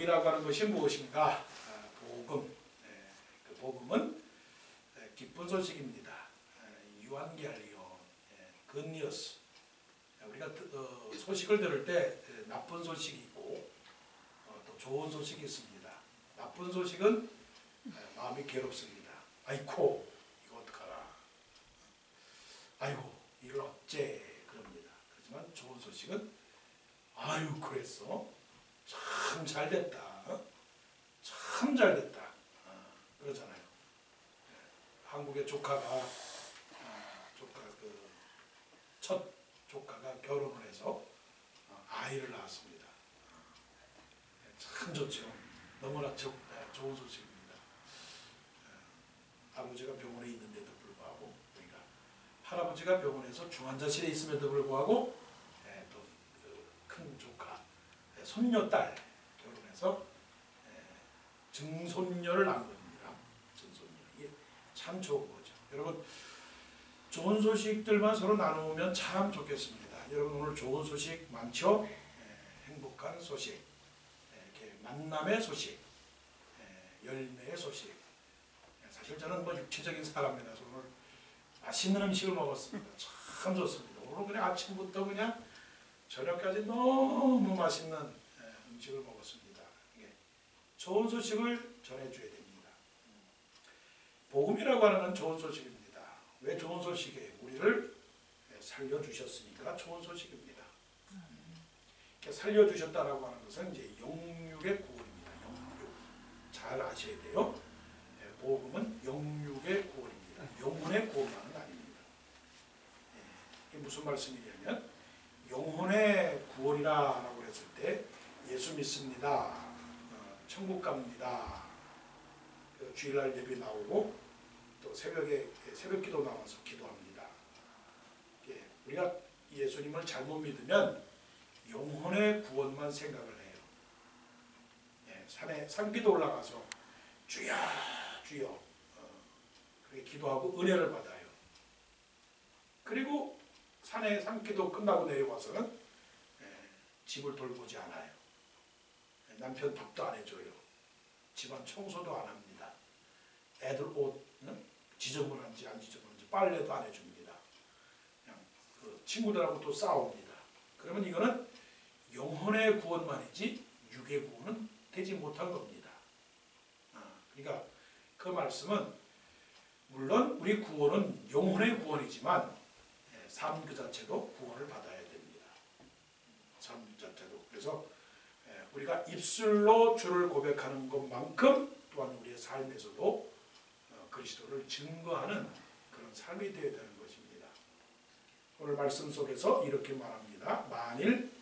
복음이라고 하는 것이 무엇인가? 복음. 그 복음은 기쁜 소식입니다. 유한겔리온, 굿뉴스. 우리가 소식을 들을 때 나쁜 소식이 있고 또 좋은 소식이 있습니다. 나쁜 소식은 마음이 괴롭습니다. 아이고 이거 어떡하라. 아이고 이걸 어째 그럽니다. 그렇지만 좋은 소식은 아유 그랬어. 참 잘됐다. 참 잘됐다. 그러잖아요. 한국의 조카가 첫 조카가 결혼을 해서 아이를 낳았습니다. 참 좋죠. 너무나 좋은 소식입니다. 아버지가 병원에 있는데도 불구하고, 그러니까 할아버지가 병원에서 중환자실에 있음에도 불구하고 또 큰 조카, 손녀딸 결혼해서 증손녀를 낳은 겁니다. 증손녀. 이게 참 좋은 거죠. 여러분 좋은 소식들만 서로 나누면 참 좋겠습니다. 여러분 오늘 좋은 소식 많죠? 행복한 소식, 이렇게 만남의 소식, 열매의 소식. 사실 저는 뭐 육체적인 사람이라서 오늘 맛있는 음식을 먹었습니다. 참 좋습니다. 오늘 그냥 아침부터 그냥 저녁까지 너무 맛있는 음식을 먹었습니다. 좋은 소식을 전해줘야 됩니다. 복음이라고 하는 건 좋은 소식입니다. 왜 좋은 소식이에요? 우리를 살려주셨으니까 좋은 소식입니다. 살려주셨다라고 하는 것은 이제 영육의 구원입니다. 영육. 잘 아셔야 돼요. 복음은 영육의 구원입니다. 영혼의 구원만은 아닙니다. 이게 무슨 말씀이냐면 영혼의 구원이라고 했을 때 예수 믿습니다. 천국 갑니다. 주일날 예배 나오고 또 새벽 기도 나와서 기도합니다. 우리가 예수님을 잘못 믿으면 영혼의 구원만 생각을 해요. 산기도 올라가서 주여 주여 그렇게 기도하고 은혜를 받아요. 그리고 산기도 끝나고 내려와서는 집을 돌보지 않아요. 남편 밥도 안 해줘요. 집안 청소도 안 합니다. 애들 옷 지저분한지 안 지저분한지 빨래도 안 해줍니다. 그냥 친구들하고 또 싸웁니다. 그러면 이거는 영혼의 구원만이지 육의 구원은 되지 못한 겁니다. 그러니까 그 말씀은 물론 우리 구원은 영혼의 구원이지만 삶 그 자체도 구원을 받아야 됩니다. 삶 자체도. 그래서 우리가 입술로 주를 고백하는 것만큼 또한 우리의 삶에서도 그리스도를 증거하는 그런 삶이 되어야 되는 것입니다. 오늘 말씀 속에서 이렇게 말합니다. 만일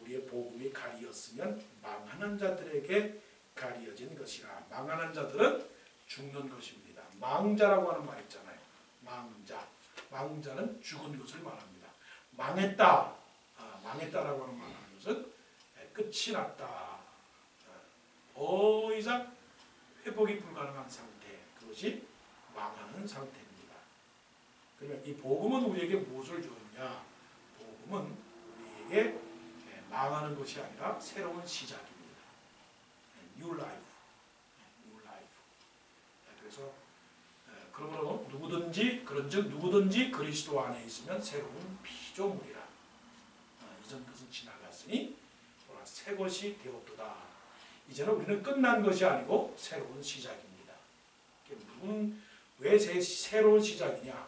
우리의 복음이 가리었으면 망하는 자들에게 가리어진 것이라. 망하는 자들은 죽는 것입니다. 망자라고 하는 말 있잖아요. 망자. 망자는 죽은 것을 말합니다. 망했다. 망했다라고 하는 말하는 것은 끝이 났다. 더 이상 회복이 불가능한 상태. 그것이 망하는 상태입니다. 그러면 이 복음은 우리에게 무엇을 주느냐? 복음은 우리에게 망하는 것이 아니라 새로운 시작입니다. New life. New life. 그래서 그러므로 그런즉 누구든지 그리스도 안에 있으면 새로운 피조물이라. 이전 것은 지나갔으니 새 것이 되었도다. 이제는 우리는 끝난 것이 아니고 새로운 시작입니다. 왜 새로운 시작이냐?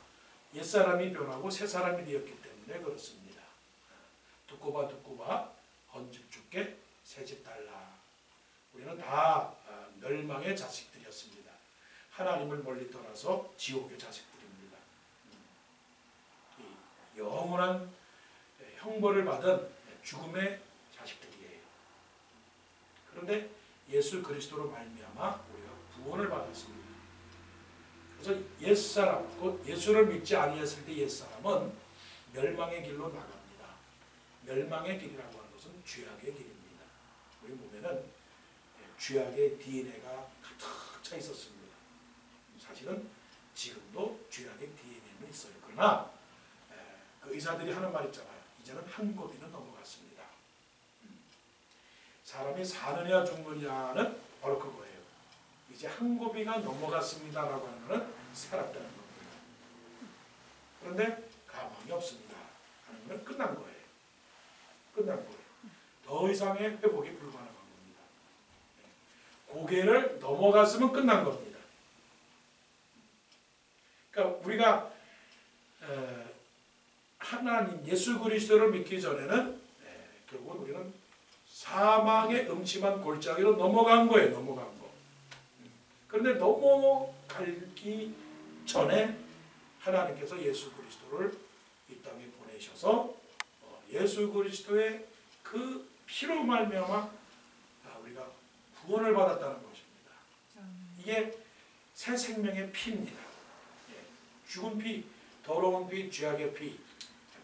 옛사람이 변하고 새사람이 되었기 때문에 그렇습니다. 듣고 봐 헌집 주께 새집 달라. 우리는 다 멸망의 자식들이었습니다. 하나님을 멀리 떠나서 지옥의 자식들입니다. 영원한 형벌을 받은 죽음의 자식들이에요. 그런데 예수 그리스도로 말미암아 우리가 구원을 받았습니다. 그래서 옛사람, 곧 예수를 믿지 아니했을 때 옛사람은 멸망의 길로 나갑니다. 멸망의 길이라고 하는 것은 죄악의 길입니다. 우리 몸에는 죄악의 DNA가 가득 차 있었습니다. 사실은 지금도 죄악의 DNA는 있어요. 그러나 그 의사들이 하는 말 있잖아요. 이제는 한 고비는 넘어갔습니다. 사람이 사느냐 죽느냐는 바로 그거예요. 이제 한 고비가 넘어갔습니다라고 하는 것은 살았다는 겁니다. 그런데 가망이 없습니다 하는 것은 끝난 거예요. 끝난 거예요. 더 이상의 회복이 불가능한 겁니다. 고개를 넘어갔으면 끝난 겁니다. 그러니까 우리가 하나님 예수 그리스도를 믿기 전에는 결국은 우리는 사망의 음침한 골짜기로 넘어간 거예요. 넘어간 거. 그런데 넘어가기 전에 하나님께서 예수 그리스도를 이 땅에 보내셔서 예수 그리스도의 그 피로 말미암아 우리가 구원을 받았다는 것입니다. 이게 새 생명의 피입니다. 죽은 피, 더러운 피, 죄악의 피,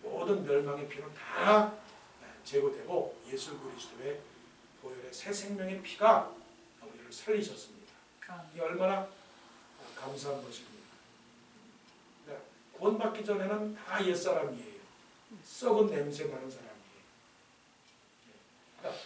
모든 멸망의 피는 다 제거되고 예수 그리스도의 보혈의 새 생명의 피가 우리를 살리셨습니다. 이게 얼마나 감사한 것입니다. 그러니까 구원받기 전에는 다 옛사람이에요. 썩은 냄새 나는 사람이에요. 그러니까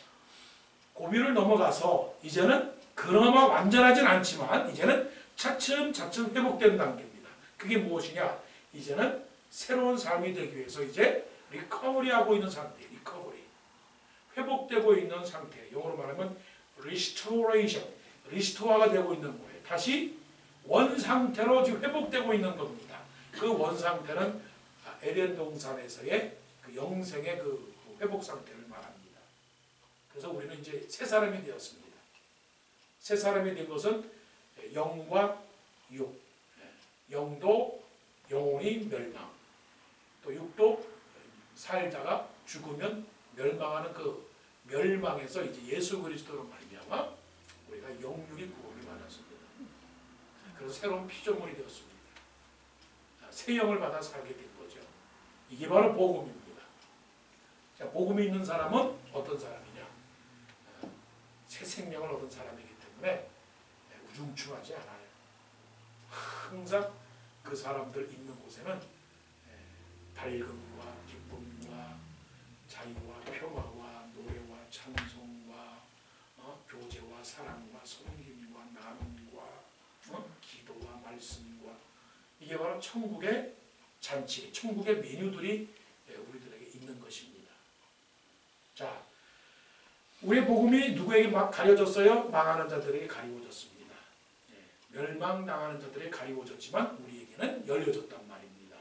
고비를 넘어가서 이제는 그나마 완전하진 않지만 이제는 차츰차츰 회복된 단계입니다. 그게 무엇이냐? 이제는 새로운 삶이 되기 위해서 이제 리커버리하고 있는 상태, 리커버리. 회복되고 있는 상태, 영어로 말하면 restoration, 리스토어가 되고 있는 거예요. 다시 원상태로 지금 회복되고 있는 겁니다. 그 원상태는 에덴 동산에서의 그 영생의 그 회복 상태를 말합니다. 그래서 우리는 이제 새 사람이 되었습니다. 새 사람이 된 것은 영과 육, 영도 영혼이 멸망, 또 육도 살다가 죽으면 멸망하는 그 멸망에서 이제 예수 그리스도로 말미암아 우리가 영육의 구원을 받았습니다. 그래서 새로운 피조물이 되었습니다. 새 영을 받아 살게 된 거죠. 이게 바로 복음입니다. 자, 복음이 있는 사람은 어떤 사람이냐? 새 생명을 얻은 사람이기 때문에 우중충하지 않아요. 항상 그 사람들 있는 곳에는 밝음과 기쁨과 자유와 평화와 노래와 찬송과 교제와 사랑과 섬김과 나눔과 기도와 말씀과 이게 바로 천국의 잔치, 천국의 메뉴들이 우리들에게 있는 것입니다. 자, 우리의 복음이 누구에게 막 가려졌어요? 망하는 자들에게 가리워졌습니다. 멸망당하는 자들에게 가리워졌지만 우리에게는 열려졌단 말입니다.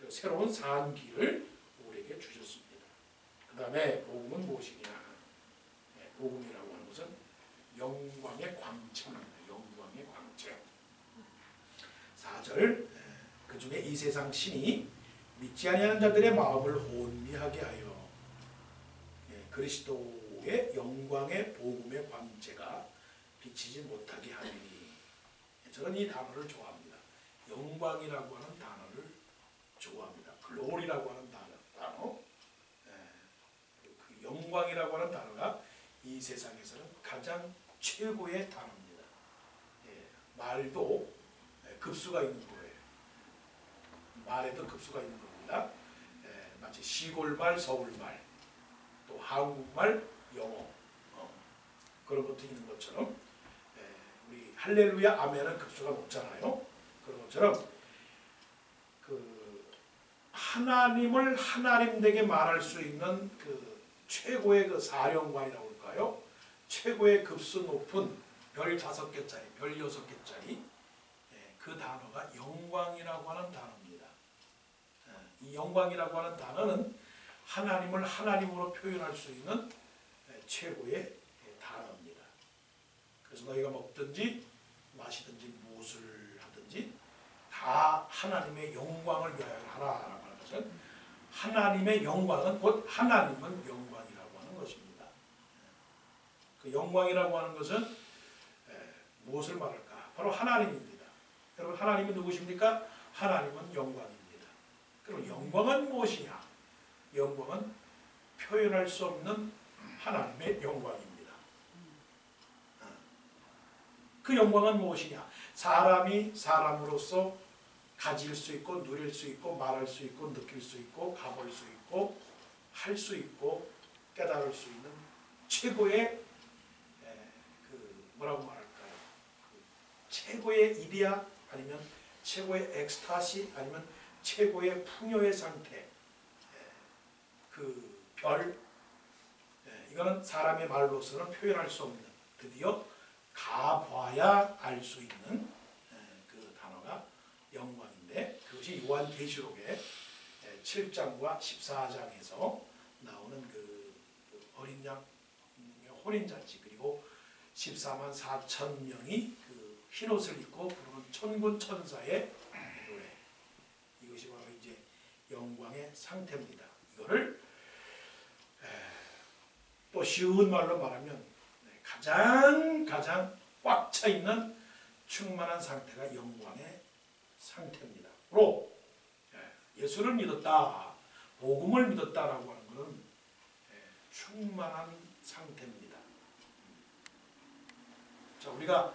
새로운 산길을 우리에게 주셨습니다. 그 다음에 복음은 무엇이냐? 복음이라고 하는 것은 영광의 광채입니다. 영광의 광채. 4절 그 중에 이 세상 신이 믿지 아니하는 자들의 마음을 혼미하게 하여 그리스도의 영광의 복음의 광채가 비치지 못하게 하리니. 저는 이 단어를 좋아합니다. 영광이라고 하는 단어를 좋아합니다. 글로리라고 하는 단어. 그 영광이라고 하는 단어가 이 세상에서는 가장 최고의 단어입니다. 말도 급수가 있는 거예요. 말에도 급수가 있는 겁니다. 마치 시골말, 서울말, 또 한국말, 영어 그런 것도 있는 것처럼 우리 할렐루야, 아멘은 급수가 높잖아요. 그런 것처럼 그 하나님을 하나님되게 말할 수 있는 그 최고의 그 사령관이라고 할까요? 최고의 급수 높은 별 5개짜리, 별 6개짜리 그 단어가 영광이라고 하는 단어입니다. 이 영광이라고 하는 단어는 하나님을 하나님으로 표현할 수 있는 최고의 단어입니다. 그래서 너희가 먹든지 마시든지 무엇을 하든지 다 하나님의 영광을 위하여 하라라고 하는 것은 하나님의 영광은 곧 하나님은 영광이라고 하는 것입니다. 그 영광이라고 하는 것은 무엇을 말할까? 바로 하나님입니다. 여러분 하나님은 누구십니까? 하나님은 영광입니다. 그럼 영광은 무엇이냐? 영광은 표현할 수 없는 하나님의 영광입니다. 그 영광은 무엇이냐? 사람이 사람으로서 가질 수 있고 누릴 수 있고 말할 수 있고 느낄 수 있고 가볼 수 있고 할 수 있고 깨달을 수 있는 최고의 뭐라고 말할까요? 최고의 이디야 아니면 최고의 엑스타시 아니면 최고의 풍요의 상태, 그 별, 이거는 사람의 말로서는 표현할 수 없는, 드디어 가봐야 알 수 있는 그 단어가 영광인데, 그것이 요한계시록의 7장과 14장에서 나오는 그 어린 양 혼인잔치, 그리고 14만 4천 명이 그 흰옷을 입고 부르는 천군 천사의 노래, 이것이 바로 이제 영광의 상태입니다. 이거를 또 쉬운 말로 말하면 가장 꽉 차 있는 충만한 상태가 영광의 상태입니다. 로 예수를 믿었다, 복음을 믿었다라고 하는 것은 충만한 상태입니다. 자, 우리가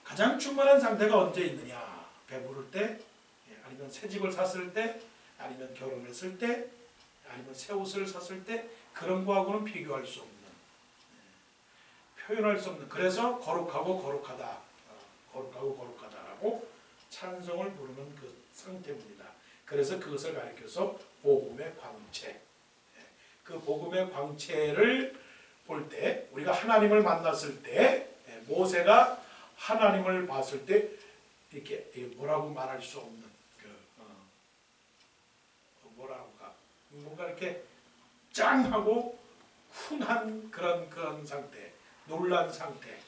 가장 충만한 상태가 언제 있느냐? 배부를 때, 아니면 새 집을 샀을 때, 아니면 결혼했을 때, 아니면 새 옷을 샀을 때, 그런 거하고는 비교할 수 없는, 표현할 수 없는, 그래서 거룩하고 거룩하다, 거룩하고 거룩하다라고 찬송을 부르는 그 상태입니다. 그래서 그것을 가리켜서 복음의 광채, 그 복음의 광채를 볼 때, 우리가 하나님을 만났을 때, 모세가 하나님을 봤을 때 이렇게 뭐라고 말할 수 없는 뭐라고가 뭔가 이렇게 짱하고 쿵한 그런 상태, 놀란 상태.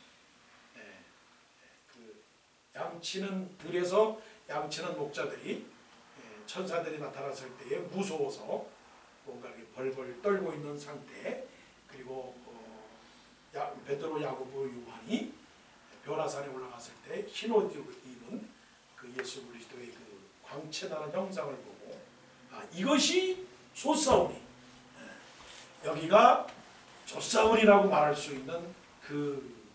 그 양치는 들에서 양치는 목자들이 천사들이 나타났을 때에 무서워서 뭔가 이렇게 벌벌 떨고 있는 상태. 그리고 베드로, 야고보, 요한이 벼라산에 올라갔을 때 흰옷 입은 그 예수 그리스도의 그 광채나는 형상을 보고, 이것이 솥사울이, 여기가 솥사울이라고 말할 수 있는 그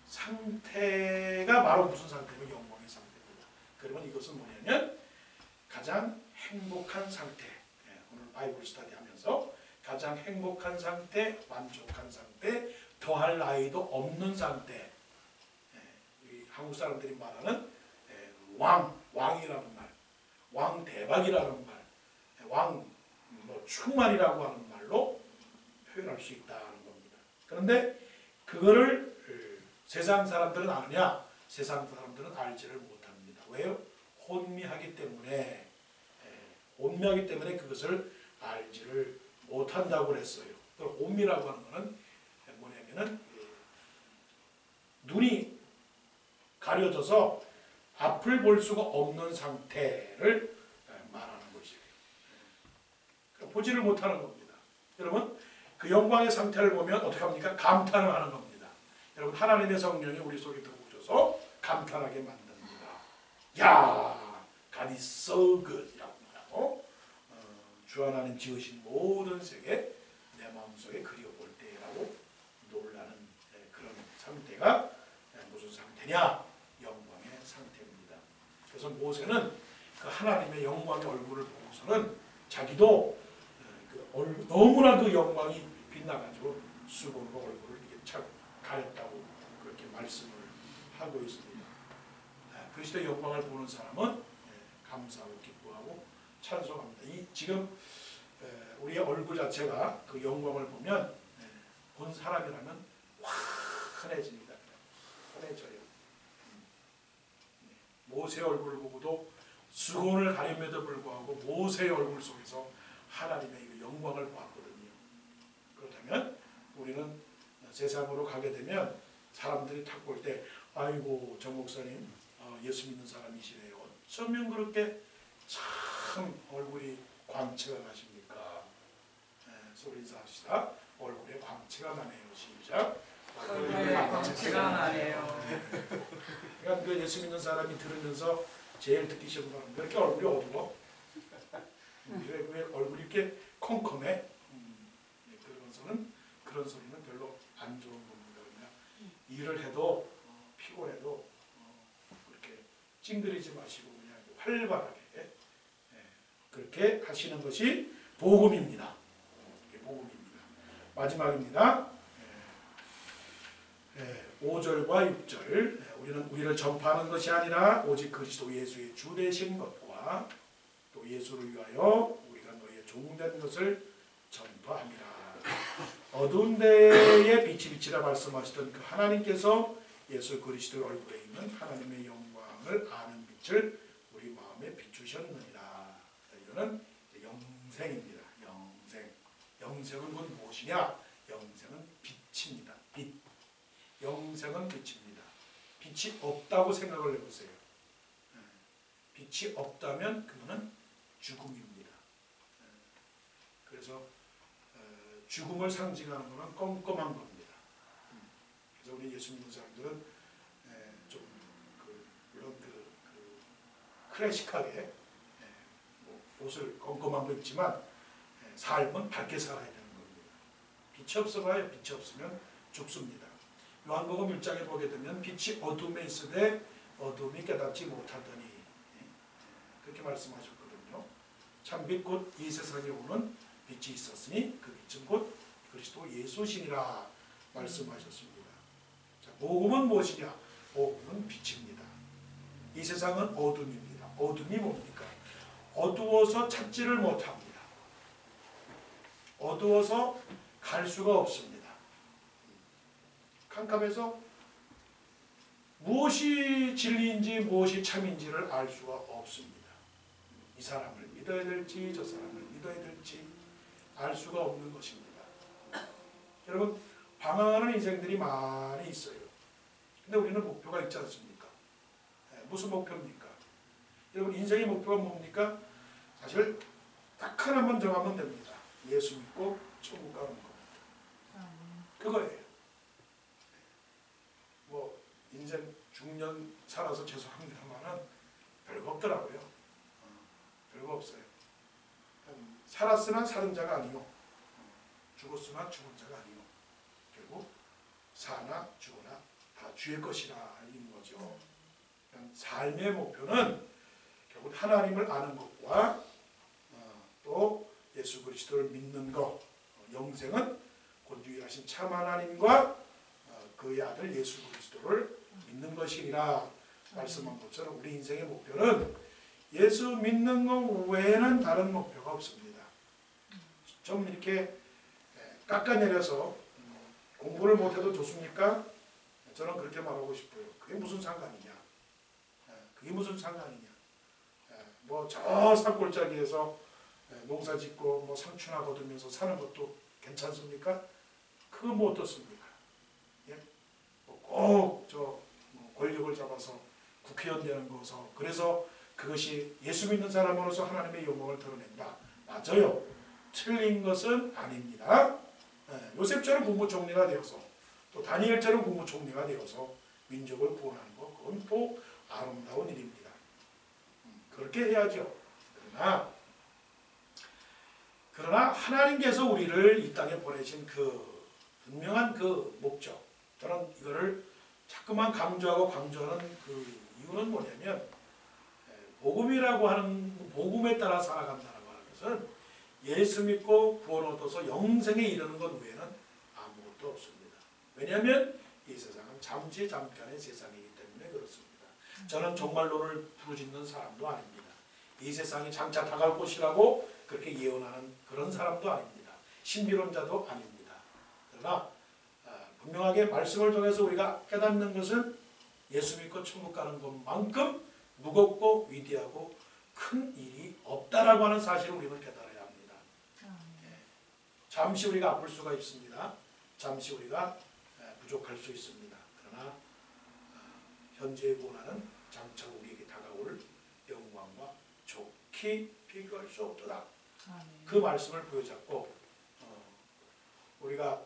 상태가 바로 무슨 상태냐면 영광의 상태입니다. 그러면 이것은 뭐냐면 가장 행복한 상태, 오늘 바이블 스터디 하면서 가장 행복한 상태, 만족한 상태, 더할 나위도 없는 상태, 우리 한국 사람들이 말하는 왕이라는 말, 왕대박이라는 말, 충만이라고 하는 말로 표현할 수 있다는 겁니다. 그런데 그거를 세상 사람들은 아느냐? 세상 사람들은 알지를 못합니다. 왜요? 혼미하기 때문에, 혼미하기 때문에 그것을 알지를 못한다고 그랬어요. 혼미라고 하는 것은 뭐냐면은 눈이 가려져서 앞을 볼 수가 없는 상태를 말하는 것이에요. 보지를 못하는 겁니다. 여러분, 그 영광의 상태를 보면 어떻게 합니까? 감탄을 하는 겁니다. 여러분, 하나님의 성령이 우리 속에 들어오셔서 감탄하게 만듭니다. 야, God is so good 이라고 말하고, 주 하나님 지으신 모든 세계 내 마음속에 그려볼 때라고 놀라는 그런 상태가 무슨 상태냐? 영광의 상태입니다. 그래서 모세는 그 하나님의 영광의 얼굴을 보고서는 자기도 너무나 그 영광이 빛나가지고 수건으로 얼굴을 이렇게 착 가렸다고 그렇게 말씀을 하고 있습니다. 그리스도의 영광을 보는 사람은 감사하고 기뻐하고 찬송합니다. 지금 우리의 얼굴 자체가 그 영광을 보면 본 사람이라면 환해집니다. 환해져요. 모세의 얼굴을 보고도 수건을 가림에도 불구하고 모세의 얼굴 속에서 하나님의 그 영광을 보았거든요. 그렇다면 우리는 세상으로 가게 되면 사람들이 탁 볼 때, 아이고 정 목사님 예수 믿는 사람이시네요. 어쩌면 그렇게 참 얼굴이 광채가 나십니까? 소리 인사합시다. 얼굴에 광채가 나네요. 시작. 얼굴에 광채가 나네요. 그러니까 그 예수 믿는 사람이 들으면서 제일 듣기 싫은 거는 왜 이렇게 얼굴이 어두워? 왜 얼굴이 이렇게 컴컴해? 그런 소리는 별로 안 좋은 겁니다. 그냥 일을 해도 피곤해도 그렇게 찡그리지 마시고 그냥 활발하게 그렇게 하시는 것이 복음입니다. 복음입니다. 마지막입니다. 5절과 6절 우리는 우리를 전파하는 것이 아니라 오직 그리스도 예수의 주 되신 것과 또 예수를 위하여 우리가 너희의 종된 것을 전파함이라. 어두운 데에 빛이 비치라 말씀하시던 그 하나님께서 예수 그리스도의 얼굴에 있는 하나님의 영광을 아는 빛을 우리 마음에 비추셨느니라. 이거는 영생입니다. 영생. 영생은 곧 무엇이냐? 영생은 빛입니다. 빛. 영생은 빛입니다. 빛이 없다고 생각을 해보세요. 빛이 없다면 그거는 죽음입니다. 그래서 죽음을 상징하는 것은 껌껌한 겁니다. 그래서 우리 예수 믿는 사람들은 좀 물론 클래식하게 옷을 껌껌한 거 입지만 삶은 밝게 살아야 되는 겁니다. 빛이 없어봐요. 빛이 없으면 죽습니다. 요한복음 1장에 보게 되면 빛이 어둠에 있으되 어둠이 깨닫지 못하더니 그렇게 말씀하셨거든요. 참 빛 곧 이 세상에 오는 빛이 있었으니 그 빛은 곧 그리스도 예수시니라 말씀하셨습니다. 자, 복음은 무엇이냐? 복음은 빛입니다. 이 세상은 어둠입니다. 어둠이 뭡니까? 어두워서 찾지를 못합니다. 어두워서 갈 수가 없습니다. 캄캄해서 무엇이 진리인지 무엇이 참인지를 알 수가 없습니다. 이 사람을 믿어야 될지 저 사람을 믿어야 될지 알 수가 없는 것입니다. 여러분 방황하는 인생들이 많이 있어요. 근데 우리는 목표가 있지 않습니까? 무슨 목표입니까? 여러분 인생의 목표가 뭡니까? 사실 딱 하나만 정하면 됩니다. 예수 믿고 천국 가는 겁니다. 그거예요. 뭐 인생 중년 살아서 죄송합니다만은 별거 없더라고요. 별거 없어요. 살았으나 살은 자가 아니요 죽었으나 죽은 자가 아니요 결국 사나 죽으나 다 주의 것이라 이런 거죠. 삶의 목표는 결국 하나님을 아는 것과 또 예수 그리스도를 믿는 것, 영생은 곧 유일하신 참 하나님과 그의 아들 예수 그리스도를 믿는 것이니라 말씀한 것처럼 우리 인생의 목표는 예수 믿는 것 외에는 다른 목표가 없습니다. 좀 이렇게 깎아내려서 공부를 못해도 좋습니까? 저는 그렇게 말하고 싶어요. 그게 무슨 상관이냐? 그게 무슨 상관이냐? 뭐 저 산골짜기에서 농사 짓고 뭐 상추나 거두면서 사는 것도 괜찮습니까? 그거 뭐 어떻습니까? 예? 꼭 권력을 잡아서 국회의원 되는 거서 그래서 그것이 예수 믿는 사람으로서 하나님의 영광을 드러낸다. 맞아요. 틀린 것은 아닙니다. 요셉처럼 국무총리가 되어서 또 다니엘처럼 국무총리가 되어서 민족을 구원하는 것 그건 또 아름다운 일입니다. 그렇게 해야죠. 그러나 하나님께서 우리를 이 땅에 보내신 그 분명한 그 목적 저는 이거를 자꾸만 강조하는 그 이유는 뭐냐면 복음이라고 하는 복음에 따라 살아간다는 것은 예수 믿고 구원 얻어서 영생에 이르는 것 외에는 아무것도 없습니다. 왜냐하면 이 세상은 잠시 잠깐의 세상이기 때문에 그렇습니다. 저는 종말론을 부르짖는 사람도 아닙니다. 이 세상이 장차 다갈 곳이라고 그렇게 예언하는 그런 사람도 아닙니다. 신비론자도 아닙니다. 그러나 분명하게 말씀을 통해서 우리가 깨닫는 것은 예수 믿고 천국 가는 것만큼 무겁고 위대하고 큰 일이 없다라고 하는 사실을 우리는 깨달아야 합니다. 잠시 우리가 아플 수가 있습니다. 잠시 우리가 부족할 수 있습니다. 그러나 현재의 고난은 장차 우리에게 다가올 영광과 좋게 비교할 수 없도다. 그 말씀을 부여잡고 우리가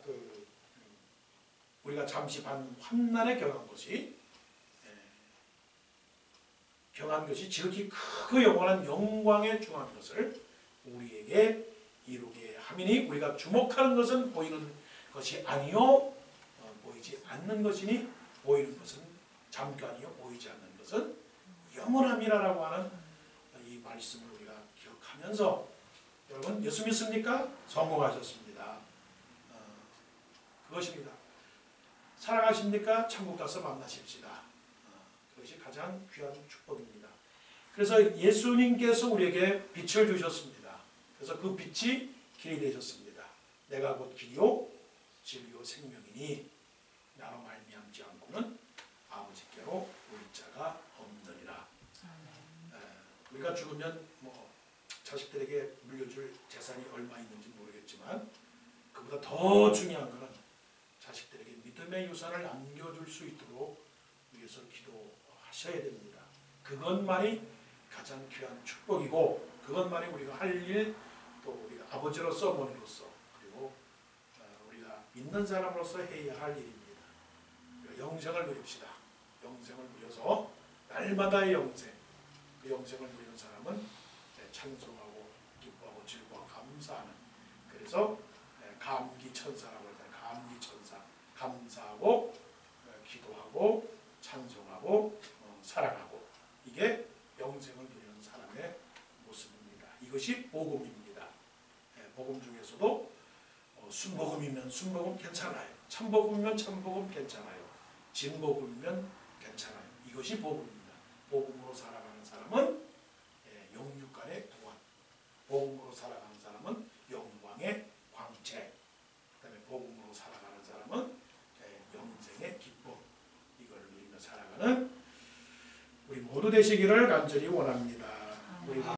잠시 받는 환난에 경한 것이 지극히 크고 영원한 영광에 중한 것을 우리에게 이루게 함이니 우리가 주목하는 것은 보이는 것이 아니요 보이지 않는 것이니 보이는 것은 잠깐이요 보이지 않는 것은 영원함이라고 하는 이 말씀을 우리가 기억하면서 여러분 예수 믿습니까? 성공하셨습니다. 그것입니다. 사랑하십니까? 천국 가서 만나십시다. 그것이 가장 귀한 축복입니다. 그래서 예수님께서 우리에게 빛을 주셨습니다. 그래서 그 빛이 길이 되셨습니다. 내가 곧 길이요 진리요 생명이니 나로 말미암지 않고는 아버지께로 올 자가 없느니라. 우리가 죽으면 뭐 자식들에게 물려줄 재산이 얼마 있는지 모르겠지만 그보다 더 중요한 것은 자식들에게 믿음의 유산을 남겨줄 수 있도록 위해서 기도하셔야 됩니다. 그것만이 가장 귀한 축복이고 그것만이 우리가 할 일, 또 우리가 아버지로서 어머니로서 그리고 우리가 믿는 사람으로서 해야 할 일입니다. 영생을 누립시다. 영생을 누려서 날마다의 영생, 그 영생을 누리는 사람은 찬송하고 기뻐하고 즐거워 감사하는, 그래서 감기천사라고 하잖아요. 감기천사, 감사하고 기도하고 찬송하고 사랑하고, 이게 영생을 누리는 사람의 모습입니다. 이것이 복음입니다. 복음 중에서도 순복음이면 순복음 괜찮아요. 참복음이면 참복음 괜찮아요. 진복음이면 괜찮아요. 이것이 복음입니다. 복음으로 살아가는 사람은 영육간의 구원, 복음으로 살아가는 사람은 영광의 광채, 그 다음에 복음으로 살아가는 사람은 영생의 기쁨, 이걸 누리며 살아가는 우리 모두 되시기를 간절히 원합니다. 우리